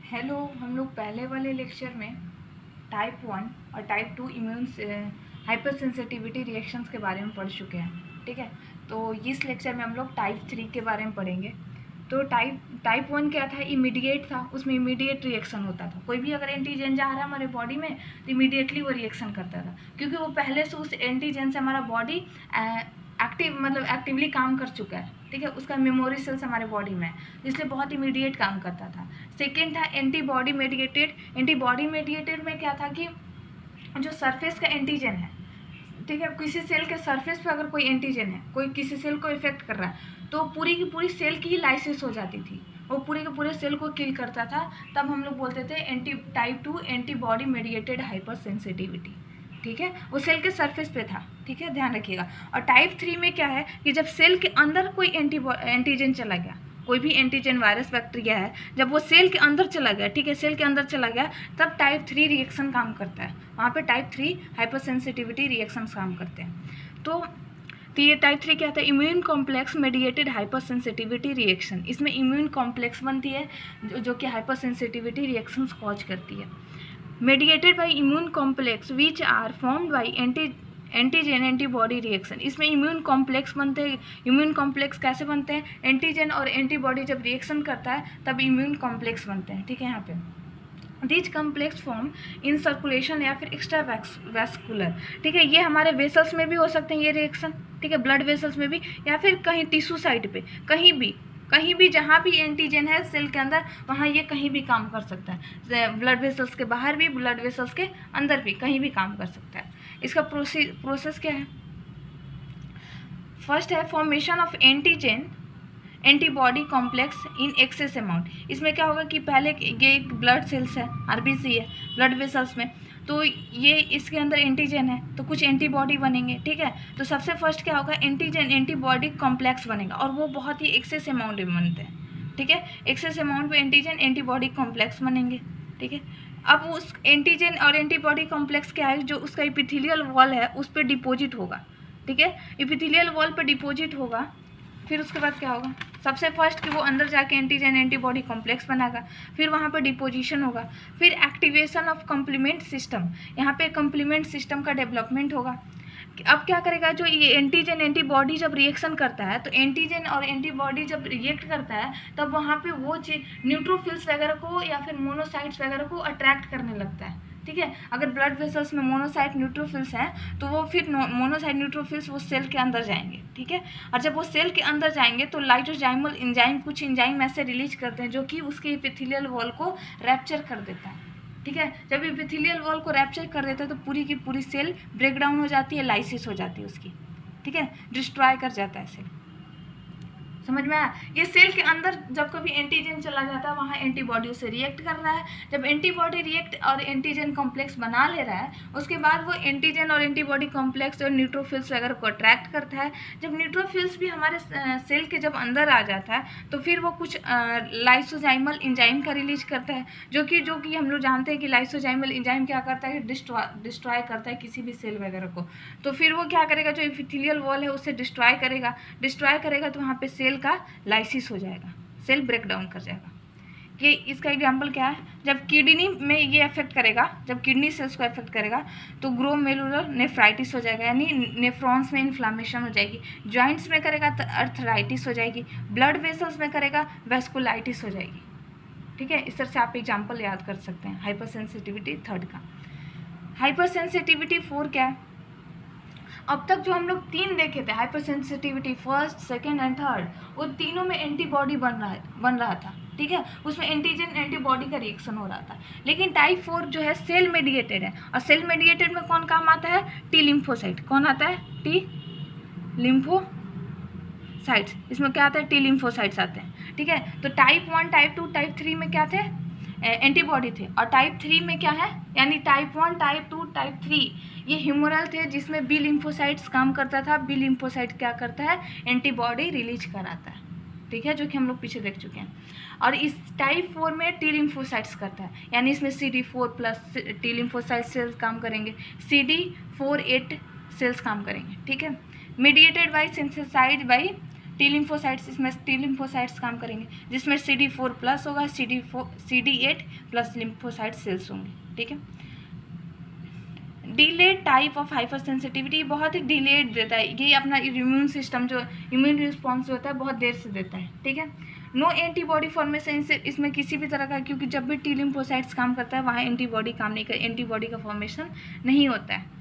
Hello, हम लोग पहले वाले लेक्चर में टाइप 1 और type 2 immune hyper sensitivity reactions के बारे में पढ़ चुके हैं। ठीक है, तो इस लेक्चर में हम लोग टाइप 3 के बारे में पढ़ेंगे। तो टाइप 1 क्या था? इमीडिएट था, उसमें इमीडिएट रिएक्शन होता था। कोई भी अगर एंटीजन जा रहा है हमारे बॉडी में तो इमीडिएटली वो रिएक्शन करता था, क्योंकि वो पहले से उस एंटीजन से हमारा बॉडी एक्टिवली काम कर चुका है। ठीक है, उसका मेमोरी सेल्स हमारे बॉडी में है, इसलिए बहुत इमीडिएट काम करता था। सेकेंड था एंटीबॉडी मेडिएटेड। एंटीबॉडी मेडिएटेड में क्या था कि जो सरफेस का एंटीजन है, ठीक है, किसी सेल के सरफेस पे अगर कोई एंटीजन है, कोई किसी सेल को इफेक्ट कर रहा है, तो पूरी की पूरी सेल की ही लाइसिस हो जाती थी, वो पूरे के पूरे सेल को किल करता था। तब हम लोग बोलते थे type 2 antibody mediated hyper sensitivity. ठीक है, वो सेल के सरफेस पे था। ठीक है, ध्यान रखिएगा। और टाइप 3 में क्या है कि जब सेल के अंदर कोई एंटीजन चला गया, कोई भी एंटीजन वायरस बैक्टीरिया है, जब वो सेल के अंदर चला गया, ठीक है, सेल के अंदर चला गया, तब टाइप 3 रिएक्शन काम करता है। वहाँ पे टाइप 3 हाइपर सेंसिटिविटी रिएक्शंस काम करते हैं। तो ये टाइप 3 क्या होता है? Immune complex mediated hyper sensitivity reaction. इसमें इम्यून कॉम्प्लेक्स बनती है जो कि हाइपर सेंसिटिविटी रिएक्शंस कॉज करती है। Mediated by immune complex which are formed by antigen antibody reaction. इसमें इम्यून कॉम्प्लेक्स बनते हैं। इम्यून कॉम्प्लेक्स कैसे बनते हैं? एंटीजन और एंटीबॉडी जब रिएक्शन करता है तब इम्यून कॉम्प्लेक्स बनते हैं। ठीक है, यहाँ पे these complex form in circulation या फिर एक्स्ट्रा वैस्कुलर। ठीक है, ये हमारे वेसल्स में भी हो सकते हैं ये रिएक्शन। ठीक है, ब्लड वेसल्स में भी, या फिर कहीं टिश्यू साइड पे, कहीं भी जहाँ भी एंटीजन है सेल के अंदर, वहाँ ये कहीं भी काम कर सकता है। ब्लड वेसल्स के बाहर भी, ब्लड वेसल्स के अंदर भी, कहीं भी काम कर सकता है। इसका प्रोसेस क्या है? फर्स्ट है formation of antigen antibody complex in excess amount. इसमें क्या होगा कि पहले ये एक ब्लड सेल्स है, आरबीसी है ब्लड वेसल्स में, तो ये इसके अंदर एंटीजन है तो कुछ एंटीबॉडी बनेंगे। ठीक है, तो सबसे फर्स्ट क्या होगा? एंटीजन एंटीबॉडी कॉम्प्लेक्स बनेगा, और वो बहुत ही एक्सेस अमाउंट में बनते हैं। ठीक है, एक्सेस अमाउंट में एंटीजन एंटीबॉडी कॉम्प्लेक्स बनेंगे। ठीक है, अब उस एंटीजन और एंटीबॉडी कॉम्प्लेक्स क्या है? जो उसका एपिथेलियल वॉल है उस पर डिपोजिट होगा। ठीक है, एपिथेलियल वॉल पर डिपोजिट होगा। फिर उसके बाद क्या होगा? सबसे फर्स्ट कि वो अंदर जाके एंटीजन एंटीबॉडी कॉम्प्लेक्स बनाएगा, फिर वहाँ पर डिपोजिशन होगा, फिर एक्टिवेशन ऑफ कम्प्लीमेंट सिस्टम। यहाँ पे कम्प्लीमेंट सिस्टम का डेवलपमेंट होगा। अब क्या करेगा? जो ये एंटीजन एंटीबॉडी जब रिएक्शन करता है, तो एंटीजन और एंटीबॉडी जब रिएक्ट करता है तब वहाँ पे वो न्यूट्रोफिल्स वगैरह को या फिर मोनोसाइट्स वगैरह को अट्रैक्ट करने लगता है। ठीक है, अगर ब्लड वेसल्स में मोनोसाइट न्यूट्रोफिल्स हैं तो वो फिर मोनोसाइट न्यूट्रोफिल्स वो सेल के अंदर जाएंगे। ठीक है, और जब वो सेल के अंदर जाएंगे तो लाइसोजाइमल एंजाइम, कुछ एंजाइम ऐसे रिलीज करते हैं जो कि उसके एपिथेलियल वॉल को रैप्चर कर देता है। ठीक है, जब एपिथेलियल वॉल को रैप्चर कर देता है तो पूरी की पूरी सेल ब्रेक डाउन हो जाती है, लाइसिस हो जाती है उसकी। ठीक है, डिस्ट्रॉय कर जाता है सेल। समझ में आया? ये सेल के अंदर जब कभी एंटीजन चला जाता है वहाँ एंटीबॉडी उससे रिएक्ट कर रहा है। जब एंटीबॉडी रिएक्ट और एंटीजन कॉम्प्लेक्स बना ले रहा है, उसके बाद वो एंटीजन और एंटीबॉडी कॉम्प्लेक्स और न्यूट्रोफिल्स वगैरह को अट्रैक्ट करता है। जब न्यूट्रोफिल्स भी हमारे सेल के जब अंदर आ जाता है तो फिर वो कुछ लाइसोजाइमल एंजाइम का रिलीज करता है, जो कि हम लोग जानते हैं कि लाइसोजाइमल एंजाइम क्या करता है? डिस्ट्रॉय करता है किसी भी सेल वगैरह को। तो फिर वो क्या करेगा? जो एपिथेलियल वॉल है उससे डिस्ट्रॉय करेगा तो वहाँ पे सेल का लाइसिस हो जाएगा, सेल ब्रेक डाउन कर जाएगा। ये इसका एग्जांपल क्या है? जब किडनी में ये अफेक्ट करेगा, जब किडनी सेल्स को अफेक्ट करेगा तो ग्लोमेरुलर नेफ्राइटिस हो जाएगा, यानी नेफ्रॉन्स में इन्फ्लामेशन हो जाएगी। जॉइंट्स में करेगा तो अर्थराइटिस हो जाएगी। ब्लड वेसल्स में करेगा वैस्कुलाइटिस हो जाएगी। ठीक है, इस तरह से आप एग्जाम्पल याद कर सकते हैं हाइपर सेंसिटिविटी थर्ड का। हाइपर सेंसिटिविटी 4 क्या है? अब तक जो हम लोग 3 देखे थे, hyper sensitivity first, second and third, वो तीनों में एंटीबॉडी बन रहा था। ठीक है, उसमें एंटीजन एंटीबॉडी का रिएक्शन हो रहा था। लेकिन टाइप 4 जो है सेल मेडिएटेड है, और सेल मेडिएटेड में कौन काम आता है? T lymphocyte. कौन आता है? T lymphocytes. इसमें क्या आता है? टी लिम्फोसाइट्स आते हैं। ठीक है, तो टाइप 1, टाइप 2, टाइप 3 में क्या थे? एंटीबॉडी थे। और टाइप 3 में क्या है? यानी टाइप 1, टाइप 2, टाइप 3 ये ह्यूमरल थे, जिसमें बी लिम्फोसाइट्स काम करता था। बी लिम्फोसाइट क्या करता है? एंटीबॉडी रिलीज कराता है। ठीक है, जो कि हम लोग पीछे देख चुके हैं। और इस टाइप 4 में टी लिम्फोसाइट्स करता है, यानी इसमें CD4+ टी लिम्फोसाइट सेल्स काम करेंगे, CD4 8 सेल्स काम करेंगे। ठीक है, mediated by synthesise by T lymphocytes, इसमें टी लिम्फोसाइट्स काम करेंगे, जिसमें CD4+ होगा, CD8 प्लस लिम्फोसाइट सेल्स होंगे, ठीक है। Delayed type of hyper sensitivity, बहुत ही डिलेड देता है ये अपना इम्यून सिस्टम, जो इम्यून रिस्पॉन्स होता है बहुत देर से देता है, ठीक है। नो एंटीबॉडी फॉर्मेशन, इसमें किसी भी तरह का, क्योंकि जब भी टी लिम्फोसाइट्स काम करता है वहाँ एंटीबॉडी काम नहीं कर, एंटीबॉडी का फॉर्मेशन नहीं होता है।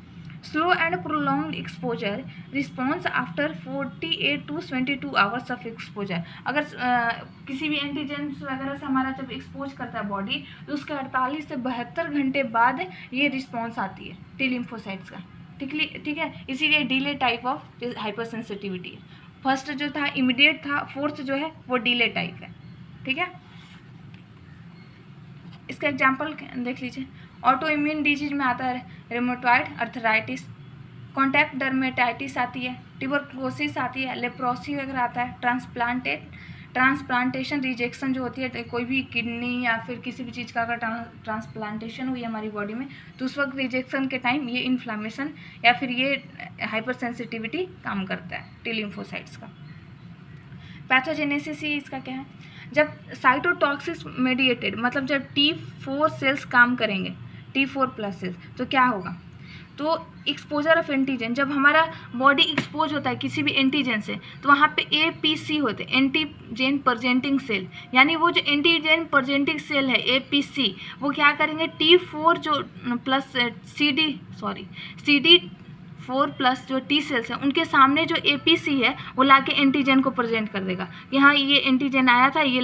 Slow and prolong exposure response after 48 to 22 hours of exposure, अगर किसी भी एंटीजन वगैरह से हमारा जब एक्सपोज करता है बॉडी, तो उसके 48 से 72 घंटे बाद ये रिस्पॉन्स आती है टी लिम्फोसाइट्स का, ठीक है। इसीलिए delay type of hyper sensitivity है। फर्स्ट जो था इमीडिएट था, फोर्थ जो है वो डिले टाइप है, ठीक है। इसका एग्जाम्पल देख लीजिए। ऑटो इम्यून डिजीज में आता है रेमेटॉइड अर्थराइटिस, कॉन्टैक्ट डर्मेटाइटिस आती है, ट्यूबरक्लोसिस आती है, लेप्रोसी वगैरह आता है, ट्रांसप्लांटेशन रिजेक्शन जो होती है, कोई भी किडनी या फिर किसी भी चीज़ का अगर ट्रांसप्लांटेशन हुई है हमारी बॉडी में, तो उस वक्त रिजेक्शन के टाइम ये इन्फ्लामेशन या फिर ये हाइपर सेंसिटिविटी काम करता है टी लिम्फोसाइट्स का। पैथोजेनेसिस ही इसका क्या है, जब साइटोटॉक्सिस मेडिएटेड, मतलब जब T4 सेल्स काम करेंगे, T4+ सेल्स, तो क्या होगा, तो एक्सपोजर ऑफ एंटीजन, जब हमारा बॉडी एक्सपोज होता है किसी भी एंटीजन से, तो वहाँ पे APC होते हैं, एंटीजन प्रेजेंटिंग सेल, यानी वो जो एंटीजन प्रेजेंटिंग सेल है APC, वो क्या करेंगे, T4 जो प्लस CD4+ जो T सेल्स हैं उनके सामने जो APC है वो लाके एंटीजन को प्रेजेंट कर देगा कि हाँ ये एंटीजन आया था, ये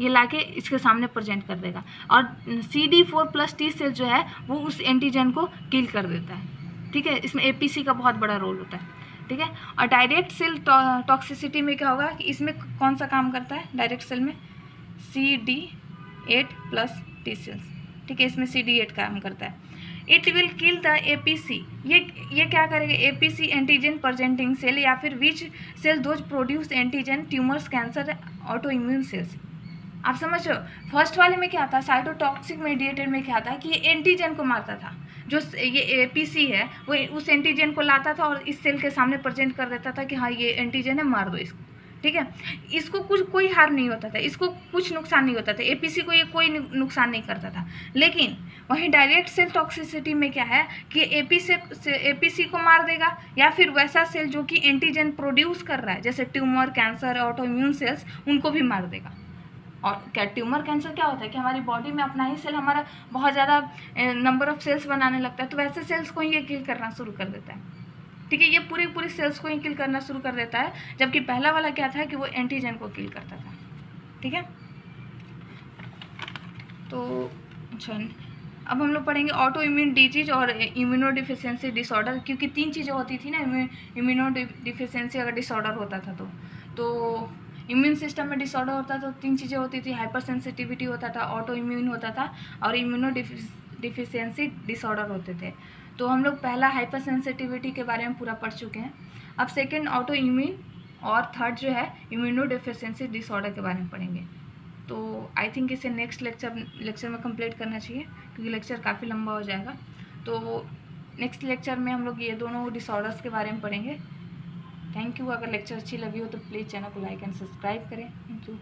लाके इसके सामने प्रेजेंट कर देगा, और CD4+ T सेल जो है वो उस एंटीजन को किल कर देता है, ठीक है। इसमें APC का बहुत बड़ा रोल होता है, ठीक है। और डायरेक्ट सेल टॉक्सिसिटी में क्या होगा कि इसमें कौन सा काम करता है, डायरेक्ट सेल में CD8+ T सेल्स, ठीक है, इसमें CD8 काम करता है। It will kill the APC, ये क्या करेगा, APC एंटीजन प्रेजेंटिंग सेल या फिर which cell those produce antigen, tumours, cancer, auto immune cells. आप समझ रहे हो, फर्स्ट वाले में क्या था, साइटोटॉक्सिक मेडिएटेड में क्या था कि ये एंटीजन को मारता था, जो ये APC है वो उस एंटीजन को लाता था और इस सेल के सामने प्रेजेंट कर देता था कि हाँ ये एंटीजन है, मार दो इसको, ठीक है। इसको कोई हार्म नहीं होता था, इसको कुछ नुकसान नहीं होता था, APC को ये कोई नुकसान नहीं करता था। लेकिन वहीं डायरेक्ट सेल टॉक्सिसिटी में क्या है कि APC को मार देगा, या फिर वैसा सेल जो कि एंटीजन प्रोड्यूस कर रहा है, जैसे tumour, cancer, auto immune sales, उनको भी मार देगा। और क्या ट्यूमर, कैंसर क्या होता है कि हमारी बॉडी में अपना ही सेल हमारा बहुत ज़्यादा नंबर ऑफ सेल्स बनाने लगता है, तो वैसे सेल्स को ही ये किल करना शुरू कर देता है, ठीक है। ये पूरी सेल्स को ही किल करना शुरू कर देता है, जबकि पहला वाला क्या था कि वो एंटीजन को किल करता था, ठीक है। तो अच्छा, अब हम लोग पढ़ेंगे ऑटो इम्यून डिजीज और इम्यूनो डिफिशियंसी डिसऑर्डर, क्योंकि 3 चीज़ें होती थी ना इम्यूनो डिफिशियंसी अगर डिसऑर्डर होता था तो इम्यून सिस्टम में डिसऑर्डर होता था, तो 3 चीज़ें होती थी, हाइपर सेंसिटिविटी होता था, ऑटो इम्यून होता था, और इम्यूनो डिफिशियंसी डिसऑर्डर होते थे। तो हम लोग पहला हाइपर सेंसिटिविटी के बारे में पूरा पढ़ चुके हैं। अब सेकेंड ऑटो इम्यून, और थर्ड जो है इम्यूनो डिफिशियंसी डिसऑर्डर के बारे में पढ़ेंगे। तो आई थिंक इसे नेक्स्ट लेक्चर में कंप्लीट करना चाहिए, क्योंकि लेक्चर काफ़ी लंबा हो जाएगा। तो नेक्स्ट लेक्चर में हम लोग ये दोनों डिसऑर्डर्स के बारे में पढ़ेंगे। Thank you. अगर लेक्चर अच्छी लगी हो तो प्लीज़ चैनल को लाइक एंड सब्सक्राइब करें। Thank you.